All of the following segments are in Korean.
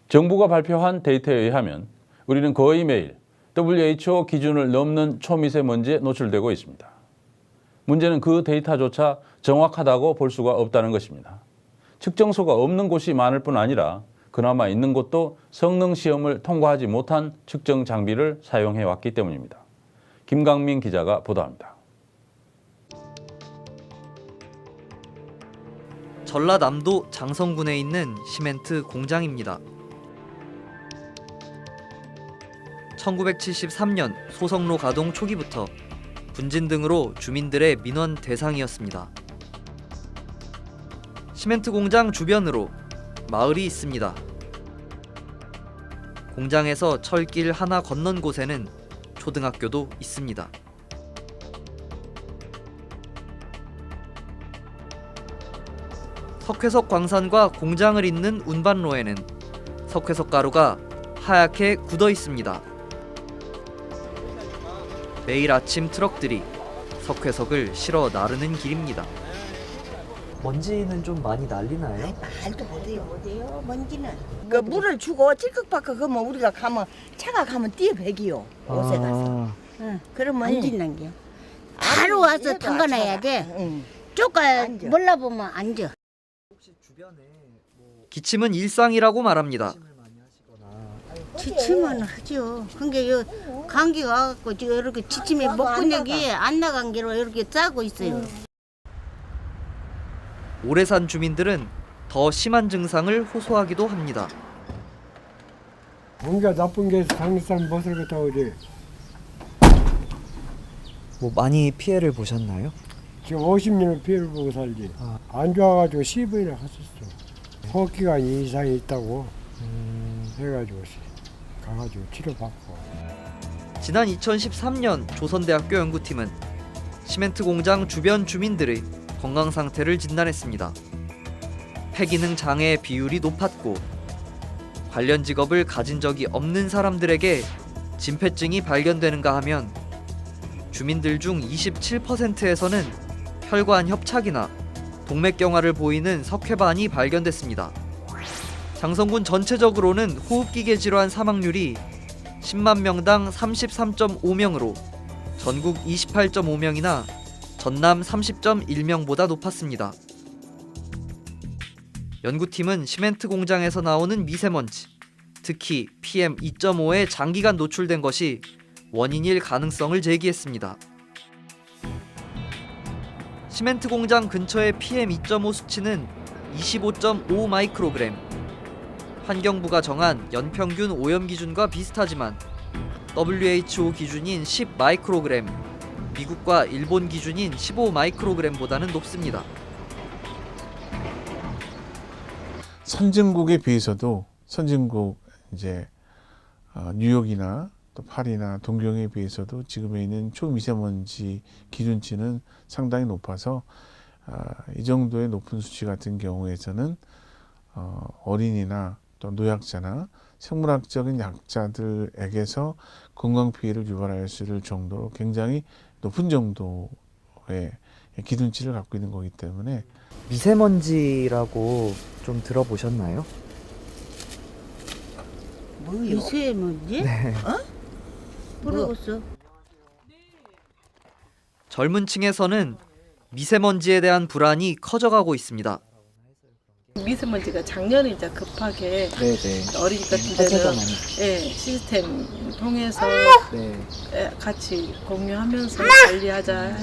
정부가 발표한 데이터에 의하면 우리는 거의 매일 WHO 기준을 넘는 초미세먼지에 노출되고 있습니다. 문제는 그 데이터조차 정확하다고 볼 수가 없다는 것입니다. 측정소가 없는 곳이 많을 뿐 아니라 그나마 있는 곳도 성능 시험을 통과하지 못한 측정 장비를 사용해 왔기 때문입니다. 김강민 기자가 보도합니다. 전라남도 장성군에 있는 시멘트 공장입니다. 1973년 소성로 가동 초기부터 분진 등으로 주민들의 민원 대상이었습니다. 시멘트 공장 주변으로 마을이 있습니다. 공장에서 철길 하나 건넌 곳에는 초등학교도 있습니다. 석회석 광산과 공장을 잇는 운반로에는 석회석 가루가 하얗게 굳어 있습니다. 매일 아침 트럭들이 석회석을 실어 나르는 길입니다. 먼지는 좀 많이 날리나요? 말도 못해요. 먼지는. 그 물을 주고 찔깍박깍 그러면 우리가 가면 차가 가면 뛰어배기요. 옷에 가서. 응. 그러면 앉는 게. 바로 와서 담가놔야 돼. 응. 쪼까 몰라보면 앉아. 기침은 일상이라고 말합니다. 지치면 하죠. 근데 요 감기가 와갖고 지금 이렇게 지침에 목근육이 안 나간 게로 이렇게 짜고 있어요. 오래 산 주민들은 더 심한 증상을 호소하기도 합니다. 공기가 나쁜 게 장산 못을 갖다 오지. 뭐 많이 피해를 보셨나요? 지금 50년을 피해를 보고 살지. 안 좋아가지고 10일이나 갔었어. 호흡기관 이상이 있다고 해가지고 가가지고 치료받고. 지난 2013년 조선대학교 연구팀은 시멘트 공장 주변 주민들의 건강 상태를 진단했습니다. 폐기능 장애 비율이 높았고 관련 직업을 가진 적이 없는 사람들에게 진폐증이 발견되는가 하면 주민들 중 27%에서는 혈관 협착이나 동맥경화를 보이는 석회반이 발견됐습니다. 장성군 전체적으로는 호흡기계 질환 사망률이 10만 명당 33.5명으로 전국 28.5명이나 전남 30.1명보다 높았습니다. 연구팀은 시멘트 공장에서 나오는 미세먼지, 특히 PM2.5에 장기간 노출된 것이 원인일 가능성을 제기했습니다. 시멘트 공장 근처의 PM2.5 수치는 25.5 마이크로그램. 환경부가 정한 연평균 오염 기준과 비슷하지만 WHO 기준인 10 마이크로그램, 미국과 일본 기준인 15 마이크로그램보다는 높습니다. 선진국에 비해서도 선진국 뉴욕이나 또 파리나 동경에 비해서도 지금에 있는 초미세먼지 기준치는 상당히 높아서 이 정도의 높은 수치 같은 경우에서는 어린이나 또 노약자나 생물학적인 약자들에게서 건강 피해를 유발할 수 있을 정도로 굉장히 높은 정도의 기준치를 갖고 있는 거기 때문에. 미세먼지라고 좀 들어보셨나요? 뭐요? 미세먼지? 네. 모르겠어. 젊은 층에서는 미세먼지에 대한 불안이 커져가고 있습니다. 미세먼지가 작년에 이제 급하게 어린이 같은 데는 시스템 통해서 같이 공유하면서 관리하자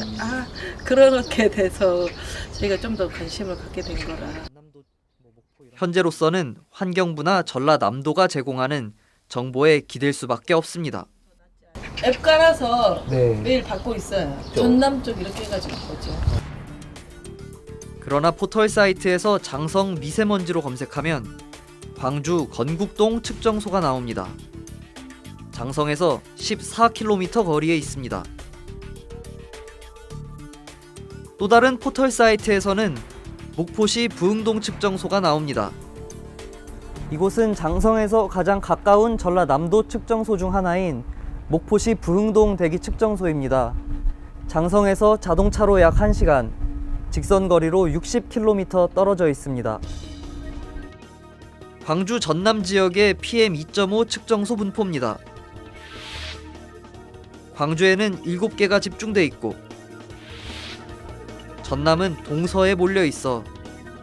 그렇게 돼서 저희가 좀 더 관심을 갖게 된 거라. 현재로서는 환경부나 전라남도가 제공하는 정보에 기댈 수밖에 없습니다. 앱 깔아서 매일 받고 있어요. 전남 쪽 이렇게 해가지고 보죠. 그러나 포털 사이트에서 장성 미세먼지로 검색하면 광주 건국동 측정소가 나옵니다. 장성에서 14km 거리에 있습니다. 또 다른 포털 사이트에서는 목포시 부흥동 측정소가 나옵니다. 이곳은 장성에서 가장 가까운 전라남도 측정소 중 하나인 목포시 부흥동 대기 측정소입니다. 장성에서 자동차로 약 1시간, 직선 거리로 60km 떨어져 있습니다. 광주 전남 지역의 PM2.5 측정소 분포입니다. 광주에는 7개가 집중돼 있고 전남은 동서에 몰려 있어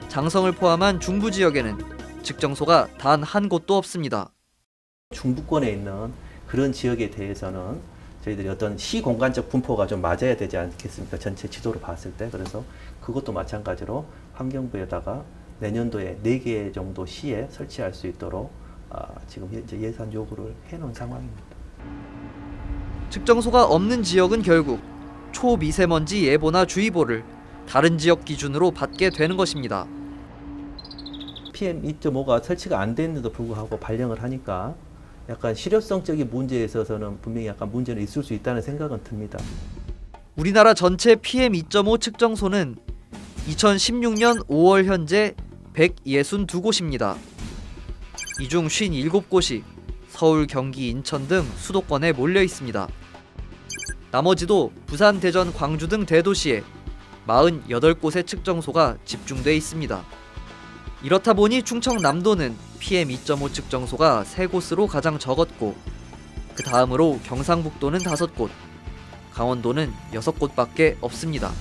장성을 포함한 중부 지역에는 측정소가 단 한 곳도 없습니다. 중부권에 있는 그런 지역에 대해서는 저희들이 어떤 시 공간적 분포가 좀 맞아야 되지 않겠습니까? 전체 지도로 봤을 때. 그래서 그것도 마찬가지로 환경부에다가 내년도에 4개 정도 시에 설치할 수 있도록 지금 현재 예산 요구를 해놓은 상황입니다. 측정소가 없는 지역은 결국 초미세먼지 예보나 주의보를 다른 지역 기준으로 받게 되는 것입니다. PM2.5가 설치가 안 됐는데도 불구하고 발령을 하니까 약간 실효성적인 문제에 있어서는 분명히 약간 문제는 있을 수 있다는 생각은 듭니다. 우리나라 전체 PM2.5 측정소는 2016년 5월 현재 162곳입니다. 이 중 57곳이 서울, 경기, 인천 등 수도권에 몰려 있습니다. 나머지도 부산, 대전, 광주 등 대도시에 48곳의 측정소가 집중돼 있습니다. 이렇다 보니 충청남도는 PM2.5 측정소가 3곳으로 가장 적었고 그 다음으로 경상북도는 5곳, 강원도는 6곳밖에 없습니다.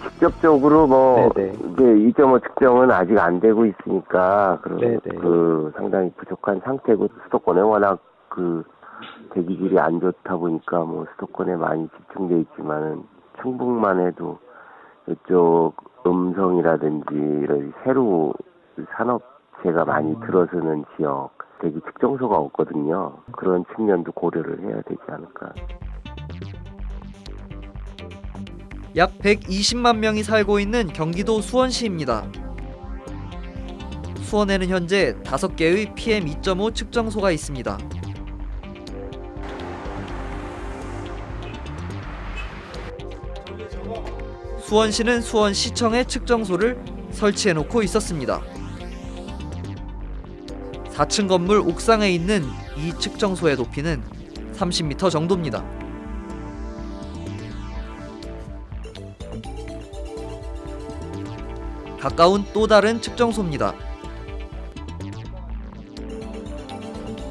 직접적으로 이제 2.5 측정은 아직 안 되고 있으니까 상당히 부족한 상태고 수도권에 워낙 대기질이 안 좋다 보니까 수도권에 많이 집중돼 있지만은 충북만 해도 이쪽 음성이라든지 이런 새로 산업체가 많이 들어서는 지역 대기 측정소가 없거든요. 그런 측면도 고려를 해야 되지 않을까. 약 120만 명이 살고 있는 경기도 수원시입니다. 수원에는 현재 5개의 PM2.5 측정소가 있습니다. 수원시는 수원시청에 측정소를 설치해놓고 있었습니다. 4층 건물 옥상에 있는 이 측정소의 높이는 30m 정도입니다. 가까운 또 다른 측정소입니다.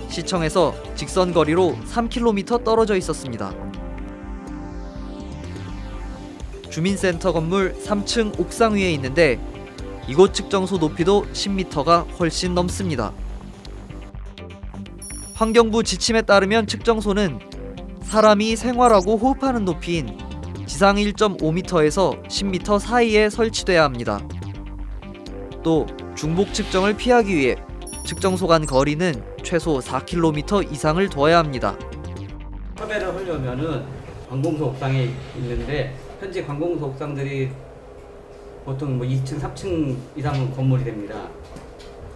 시청에서 직선 거리로 3km 떨어져 있었습니다. 주민센터 건물 3층 옥상 위에 있는데 이곳 측정소 높이도 10m가 훨씬 넘습니다. 환경부 지침에 따르면 측정소는 사람이 생활하고 호흡하는 높이인 지상 1.5m에서 10m 사이에 설치돼야 합니다. 또 중복 측정을 피하기 위해 측정소 간 거리는 최소 4km 이상을 둬야 합니다. 섭외를 하려면은 관공서 옥상에 있는데 현재 관공서 옥상들이 보통 2층, 3층 이상 건물이 됩니다.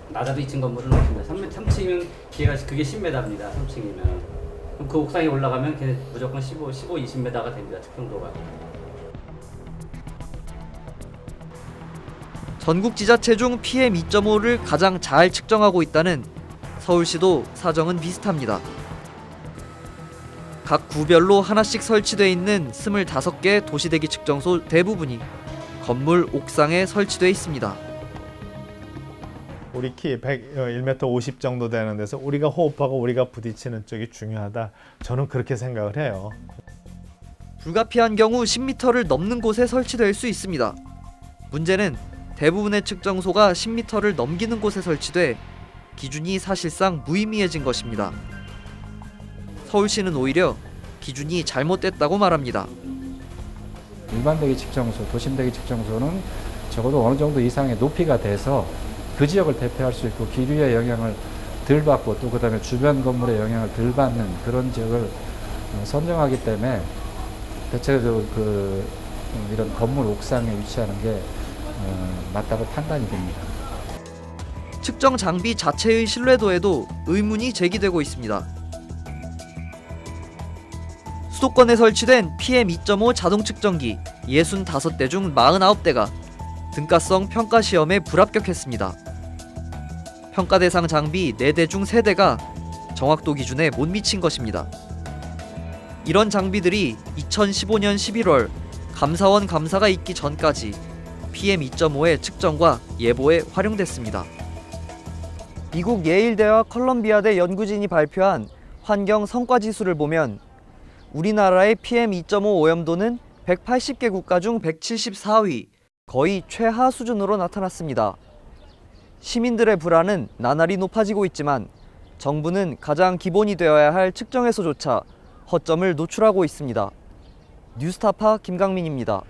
낮아도 2층 건물은 없습니다. 3층은 그게 10m입니다. 3층이면 그럼 그 옥상에 올라가면 걔는 무조건 15, 20m가 됩니다. 측정도가. 전국 지자체 중 PM2.5를 가장 잘 측정하고 있다는 서울시도 사정은 비슷합니다. 각 구별로 하나씩 설치돼 있는 25개 도시대기 측정소 대부분이 건물 옥상에 설치돼 있습니다. 우리 키 1m 50 정도 되는 데서 우리가 호흡하고 우리가 부딪히는 쪽이 중요하다. 저는 그렇게 생각을 해요. 불가피한 경우 10m를 넘는 곳에 설치될 수 있습니다. 문제는 대부분의 측정소가 10m를 넘기는 곳에 설치돼 기준이 사실상 무의미해진 것입니다. 서울시는 오히려 기준이 잘못됐다고 말합니다. 일반 대기 측정소, 도심 대기 측정소는 적어도 어느 정도 이상의 높이가 돼서 그 지역을 대표할 수 있고 기류의 영향을 덜 받고 또 그다음에 주변 건물의 영향을 덜 받는 그런 지역을 선정하기 때문에 대체적으로 이런 건물 옥상에 위치하는 게 맞다고 판단이 됩니다. 측정 장비 자체의 신뢰도에도 의문이 제기되고 있습니다. 수도권에 설치된 PM2.5 자동 측정기 65대 중 49대가 등가성 평가 시험에 불합격했습니다. 평가 대상 장비 4대 중 3대가 정확도 기준에 못 미친 것입니다. 이런 장비들이 2015년 11월 감사원 감사가 있기 전까지 PM2.5의 측정과 예보에 활용됐습니다. 미국 예일대와 컬럼비아대 연구진이 발표한 환경 성과 지수를 보면 우리나라의 PM2.5 오염도는 180개 국가 중 174위, 거의 최하 수준으로 나타났습니다. 시민들의 불안은 나날이 높아지고 있지만 정부는 가장 기본이 되어야 할 측정에서조차 허점을 노출하고 있습니다. 뉴스타파 김강민입니다.